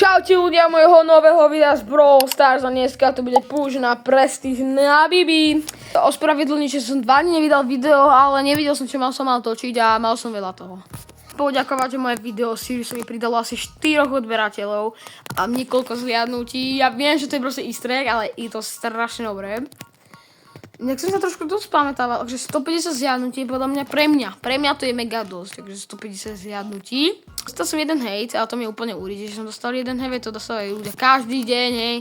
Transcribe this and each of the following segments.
Čaute ľudia mojho nového videa z Brawl Stars a dneska to bude push na prestíž na Bibi. Ospravedlňujem, že som 2 dní nevydal video, ale nevidel som, čo som mal točiť a mal som veľa toho. Poďakovať, že moje video Sirius mi pridalo asi 4 odberateľov a niekoľko zliadnutí. Ja viem, že to je proste easter egg, ale je to strašne dobré. Inak som sa trošku dosť pamätala, takže 150 zliadnutí je podľa mňa pre mňa to je mega dosť, takže 150 zliadnutí. Dostal som jeden hejt, ale to mi úplne uríde, že som dostal jeden hejt, to dostávajú ľudia každý deň, hej.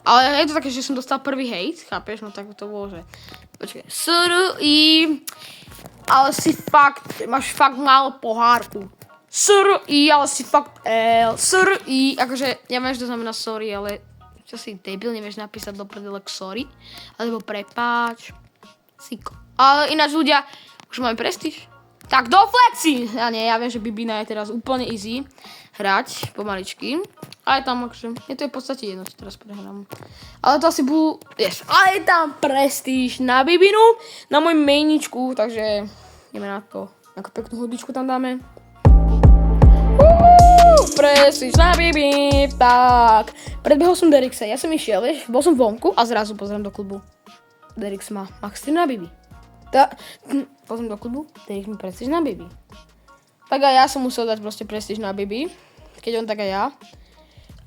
Ale je to také, že som dostal prvý hejt, chápeš, no tak to bolo, že počkaj, ale si fakt, máš fakt málo pohárku. Ale si fakt akože, ja viem, že to znamená sorry, ale čo si debil, nevieš napísať do prdele sorry, alebo prepáč, siko. Ale ináč ľudia, už máme prestíž. Tak do flexi! Ja viem, že Bibina je teraz úplne easy hrať pomaličky. A je tam akože, je to v podstate jedno, čo teraz prehrám. Ale to asi budú, ale je tam prestíž na Bibinu, na môj mainičku, takže ideme na to. Ako peknú hudbičku tam dáme. Prestíž na Bibi, tak. Predbehol som Derixa, ja som išiel, vieš, bol som vonku a zrazu pozriem do klubu. Derix má max 3 na Bibi. Pozriem do klubu, Derix mi prestíž na Bibi. Tak aj ja som musel dať proste prestíž na Bibi, keď on tak aj ja.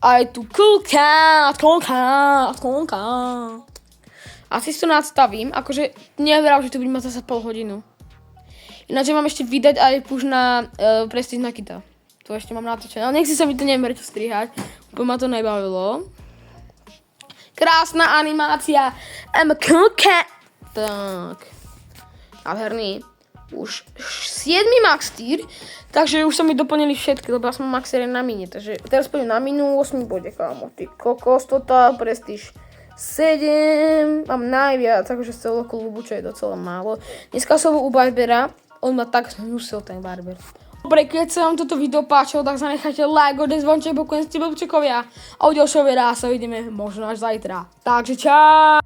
Aj tu kulka. Asi si to nadstavím, akože neverám, že to bude mať zase pol hodinu. Ináč mám ešte vydať aj push na prestíž na Kita. To ešte mám natočené, ale nechci sa mi to neviem čo strihať, úplne ma to nebavilo. Krásna animácia, I'm a cool cat. Tak, nádherný. Už 7 max tier, takže už sa mi doplnili všetky, lebo ja som max na mine, takže teraz pôjdem na minu, 8 bude, kámo, ty kokos, total, prestíž 7, mám najviac, akože z celého klubu, čo je docela málo. Dneska som u Barbera, on ma tak znusil ten Barber. Dobre, keď sa vám toto video páčilo, tak zanechajte like, odezvonček, pokujem ste blbčekovia. A u ďalšieho videa sa vidíme možno až zajtra. Takže čau!